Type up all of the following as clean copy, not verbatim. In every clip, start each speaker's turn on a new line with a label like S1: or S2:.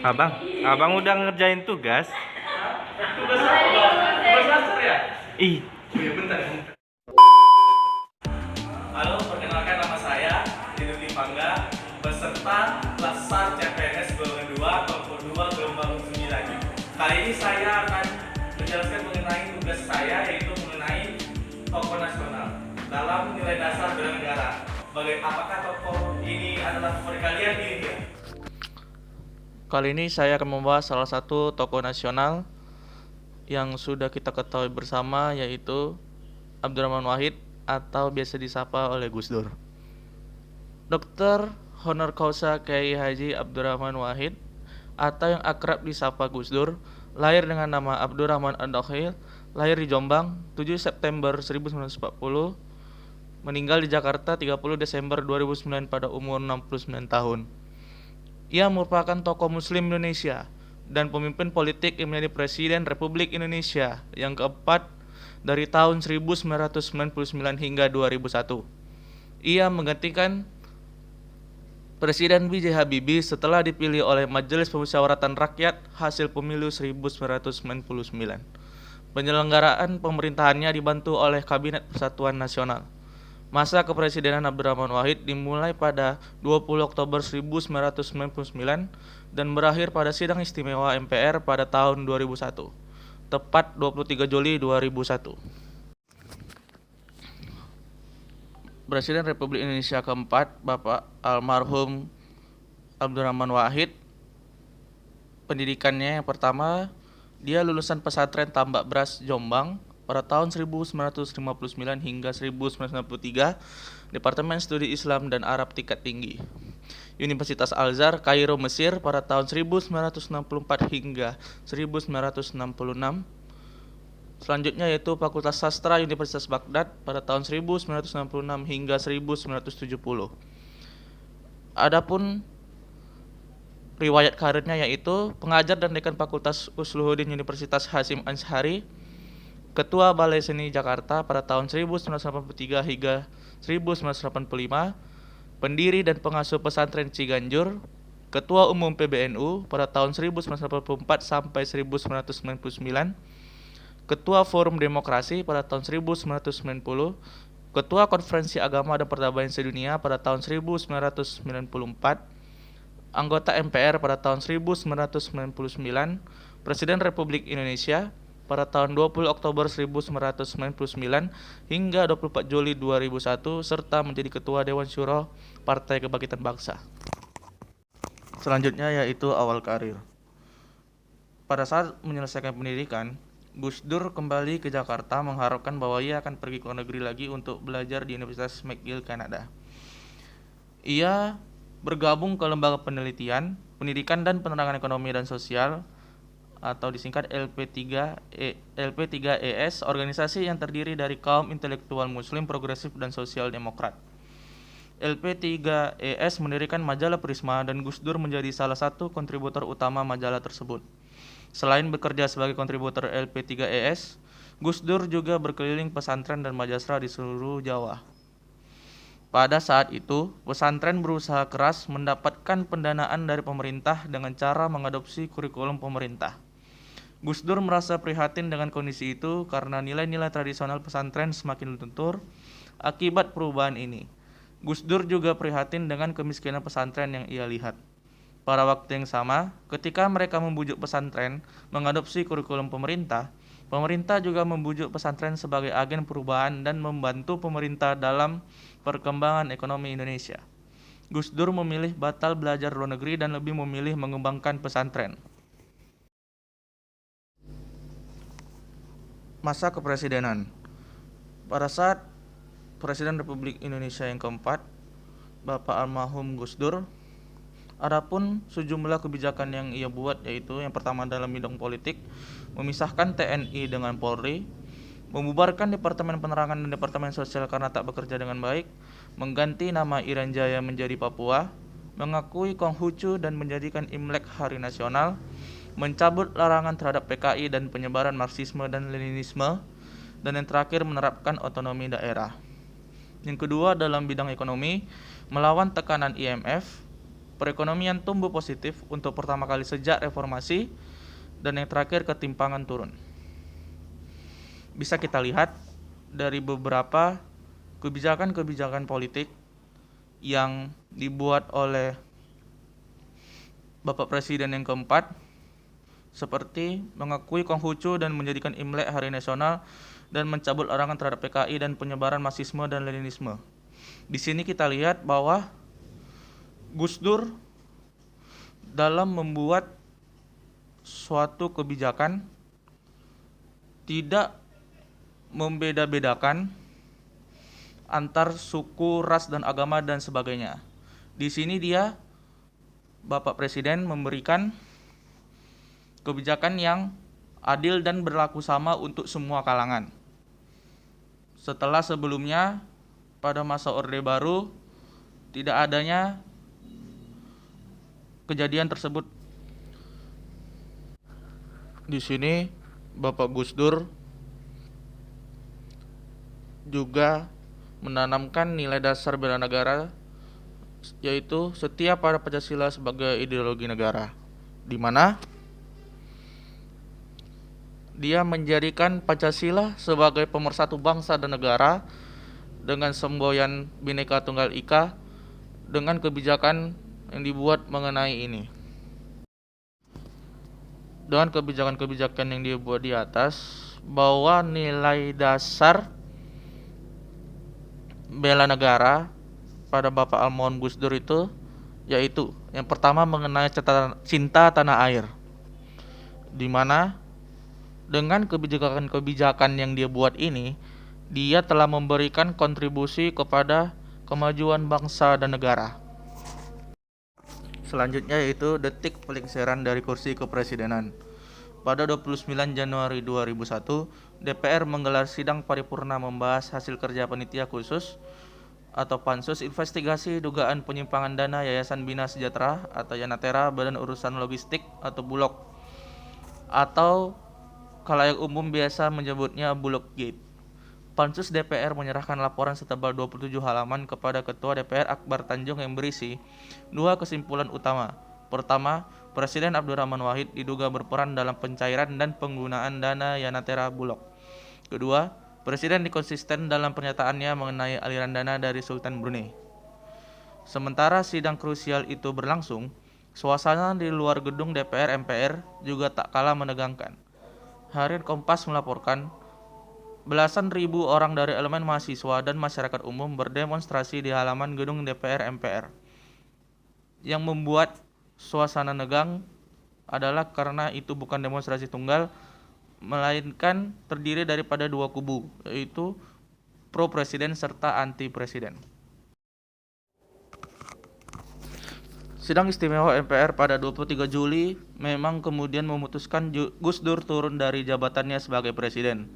S1: Abang, abang udah ngerjain tugas?
S2: Tugas apa, Bang? Tugas dasar ya?
S1: Ih,
S2: Iya, bentar. Halo, perkenalkan nama saya Dinudi Pangga, peserta kelas SAR CPNS golongan 2, kelompok 2, gelombang 9. Kali ini saya akan menjelaskan mengenai tugas saya, yaitu mengenai tokoh nasional dalam nilai dasar bela negara. Apakah tokoh ini adalah favorit kalian? Ini dia.
S3: Kali ini saya akan membahas salah satu tokoh nasional yang sudah kita ketahui bersama, yaitu Abdurrahman Wahid atau biasa disapa oleh Gus Dur. Dr. Honor Causa Kiai Haji Abdurrahman Wahid atau yang akrab disapa Gus Dur, lahir dengan nama Abdurrahman Ad-Dokhil, lahir di Jombang 7 September 1940, meninggal di Jakarta 30 Desember 2009 pada umur 69 tahun. Ia merupakan tokoh Muslim Indonesia dan pemimpin politik yang menjadi Presiden Republik Indonesia yang keempat dari tahun 1999 hingga 2001. Ia menggantikan Presiden B.J. Habibie setelah dipilih oleh Majelis Pemusyawaratan Rakyat hasil pemilu 1999. Penyelenggaraan pemerintahannya dibantu oleh Kabinet Persatuan Nasional. Masa kepresidenan Abdurrahman Wahid dimulai pada 20 Oktober 1999 dan berakhir pada sidang istimewa MPR pada tahun 2001, tepat 23 Juli 2001. Presiden Republik Indonesia keempat, Bapak almarhum Abdurrahman Wahid. Pendidikannya yang pertama, dia lulusan pesantren Tambak Beras Jombang pada tahun 1959 hingga 1963, Departemen Studi Islam dan Arab tingkat tinggi. Universitas Al-Azhar, Kairo, Mesir pada tahun 1964 hingga 1966. Selanjutnya yaitu Fakultas Sastra Universitas Baghdad pada tahun 1966 hingga 1970. Adapun riwayat karirnya yaitu pengajar dan dekan Fakultas Usluhuddin Universitas Hasyim Ansyari, Ketua Balai Seni Jakarta pada tahun 1983 hingga 1985, pendiri dan pengasuh pesantren Ciganjur, Ketua Umum PBNU pada tahun 1984 sampai 1999, Ketua Forum Demokrasi pada tahun 1990, Ketua Konferensi Agama dan Perdamaian Sedunia pada tahun 1994, anggota MPR pada tahun 1999, Presiden Republik Indonesia pada tahun 20 Oktober 1999 hingga 24 Juli 2001, serta menjadi Ketua Dewan Syuro Partai Kebangkitan Bangsa. Selanjutnya yaitu awal karir. Pada saat menyelesaikan pendidikan, Gus Dur kembali ke Jakarta mengharapkan bahwa ia akan pergi ke luar negeri lagi untuk belajar di Universitas McGill, Kanada. Ia bergabung ke Lembaga Penelitian, Pendidikan dan Penerangan Ekonomi dan Sosial atau disingkat LP3ES, organisasi yang terdiri dari kaum intelektual muslim, progresif, dan sosial demokrat. LP3ES mendirikan majalah Prisma dan Gus Dur menjadi salah satu kontributor utama majalah tersebut. Selain bekerja sebagai kontributor LP3ES, Gus Dur juga berkeliling pesantren dan madrasah di seluruh Jawa. Pada saat itu, pesantren berusaha keras mendapatkan pendanaan dari pemerintah dengan cara mengadopsi kurikulum pemerintah. Gus Dur merasa prihatin dengan kondisi itu karena nilai-nilai tradisional pesantren semakin luntur akibat perubahan ini. Gus Dur juga prihatin dengan kemiskinan pesantren yang ia lihat. Pada waktu yang sama, ketika mereka membujuk pesantren mengadopsi kurikulum pemerintah, pemerintah juga membujuk pesantren sebagai agen perubahan dan membantu pemerintah dalam perkembangan ekonomi Indonesia. Gus Dur memilih batal belajar luar negeri dan lebih memilih mengembangkan pesantren. Masa kepresidenan. Pada saat Presiden Republik Indonesia yang keempat, Bapak almarhum Gus Dur, adapun sejumlah kebijakan yang ia buat yaitu yang pertama dalam bidang politik, memisahkan TNI dengan Polri, membubarkan Departemen Penerangan dan Departemen Sosial karena tak bekerja dengan baik, mengganti nama Irian Jaya menjadi Papua, mengakui Konghucu dan menjadikan Imlek hari nasional, mencabut larangan terhadap PKI dan penyebaran Marxisme dan Leninisme, dan yang terakhir menerapkan otonomi daerah. Yang kedua dalam bidang ekonomi, melawan tekanan IMF, perekonomian tumbuh positif untuk pertama kali sejak reformasi, dan yang terakhir ketimpangan turun. Bisa kita lihat dari beberapa kebijakan-kebijakan politik yang dibuat oleh Bapak Presiden yang keempat, seperti mengakui Konghucu dan menjadikan Imlek hari nasional, dan mencabut larangan terhadap PKI dan penyebaran Marxisme dan Leninisme. Di sini kita lihat bahwa Gus Dur dalam membuat suatu kebijakan tidak membeda-bedakan antar suku, ras, dan agama dan sebagainya. Di sini dia, Bapak Presiden, memberikan kebijakan yang adil dan berlaku sama untuk semua kalangan. Setelah sebelumnya pada masa Orde Baru tidak adanya kejadian tersebut. Di sini Bapak Gus Dur juga menanamkan nilai dasar bela negara, yaitu setia pada Pancasila sebagai ideologi negara, di mana dia menjadikan Pancasila sebagai pemersatu bangsa dan negara dengan semboyan Bhinneka Tunggal Ika dengan kebijakan yang dibuat mengenai ini. Dengan kebijakan-kebijakan yang dibuat di atas, bahwa nilai dasar bela negara pada Bapak Almarhum Gus Dur itu, yaitu yang pertama mengenai cinta tanah air, di mana dengan kebijakan-kebijakan yang dia buat ini, dia telah memberikan kontribusi kepada kemajuan bangsa dan negara. Selanjutnya yaitu detik pelengseran dari kursi kepresidenan. Pada 29 Januari 2001, DPR menggelar sidang paripurna membahas hasil kerja panitia khusus atau pansus investigasi dugaan penyimpangan dana Yayasan Bina Sejahtera atau Yanatera Badan Urusan Logistik atau Bulog, atau khalayak umum biasa menyebutnya Bulog Gate. Pansus DPR menyerahkan laporan setebal 27 halaman kepada Ketua DPR Akbar Tanjung yang berisi dua kesimpulan utama. Pertama, Presiden Abdurrahman Wahid diduga berperan dalam pencairan dan penggunaan dana Yanatera Bulog. Kedua, Presiden dikonsisten dalam pernyataannya mengenai aliran dana dari Sultan Brunei. Sementara sidang krusial itu berlangsung, suasana di luar gedung DPR MPR juga tak kalah menegangkan. Harian Kompas melaporkan, belasan ribu orang dari elemen mahasiswa dan masyarakat umum berdemonstrasi di halaman gedung DPR MPR. Yang membuat suasana negang adalah karena itu bukan demonstrasi tunggal, melainkan terdiri daripada dua kubu, yaitu pro presiden serta anti presiden. Sidang istimewa MPR pada 23 Juli memang kemudian memutuskan Gus Dur turun dari jabatannya sebagai presiden.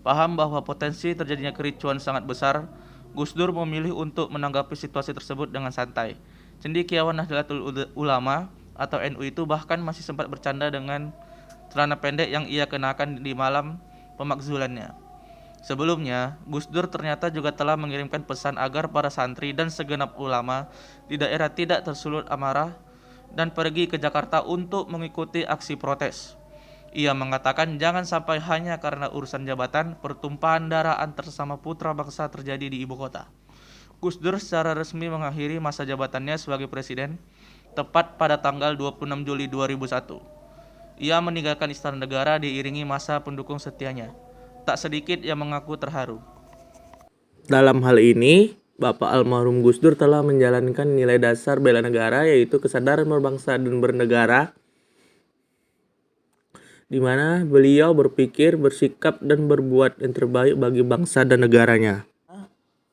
S3: Paham bahwa potensi terjadinya kericuan sangat besar, Gus Dur memilih untuk menanggapi situasi tersebut dengan santai. Cendekiawan Nahdlatul Ulama atau NU itu bahkan masih sempat bercanda dengan celana pendek yang ia kenakan di malam pemakzulannya. Sebelumnya, Gus Dur ternyata juga telah mengirimkan pesan agar para santri dan segenap ulama di daerah tidak tersulut amarah dan pergi ke Jakarta untuk mengikuti aksi protes. Ia mengatakan jangan sampai hanya karena urusan jabatan, pertumpahan darah antar sesama putra bangsa terjadi di ibu kota. Gus Dur secara resmi mengakhiri masa jabatannya sebagai presiden tepat pada tanggal 26 Juli 2001. Ia meninggalkan Istana Negara diiringi masa pendukung setianya. Tak sedikit yang mengaku terharu.
S4: Dalam hal ini, Bapak Almarhum Gus Dur telah menjalankan nilai dasar bela negara, yaitu kesadaran berbangsa dan bernegara, di mana beliau berpikir, bersikap, dan berbuat yang terbaik bagi bangsa dan negaranya.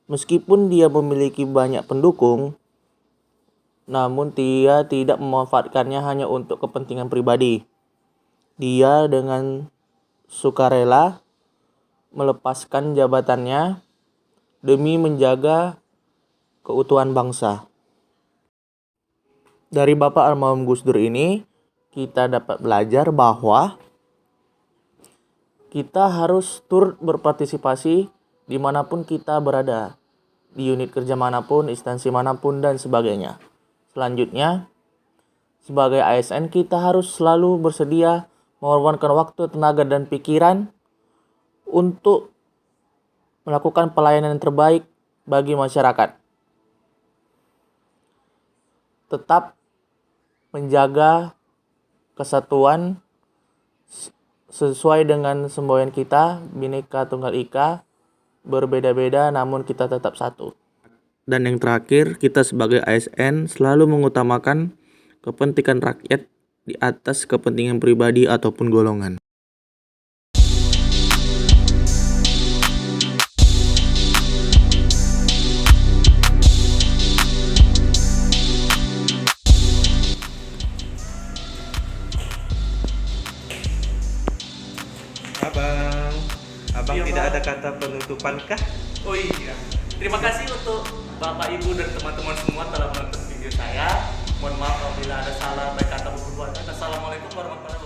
S4: Meskipun dia memiliki banyak pendukung, namun dia tidak memanfaatkannya hanya untuk kepentingan pribadi. Dia dengan sukarela melepaskan jabatannya demi menjaga keutuhan bangsa. Dari Bapak Almarhum Gus Dur ini, kita dapat belajar bahwa kita harus turut berpartisipasi dimanapun kita berada, di unit kerja manapun, instansi manapun, dan sebagainya. Selanjutnya, sebagai ASN kita harus selalu bersedia mengorbankan waktu, tenaga, dan pikiran untuk melakukan pelayanan yang terbaik bagi masyarakat. Tetap menjaga kesatuan sesuai dengan semboyan kita, Bhinneka Tunggal Ika, berbeda-beda namun kita tetap satu. Dan yang terakhir, kita sebagai ASN selalu mengutamakan kepentingan rakyat di atas kepentingan pribadi ataupun golongan.
S1: Abang
S2: Iya,
S1: tidak
S2: Bang.
S1: ada kata penutupan kah?
S2: Oh iya, terima kasih untuk Bapak, Ibu, dan teman-teman semua telah menonton video saya. Mohon maaf apabila ada salah baik kata maupun perbuatan. Assalamualaikum warahmatullahi wabarakatuh.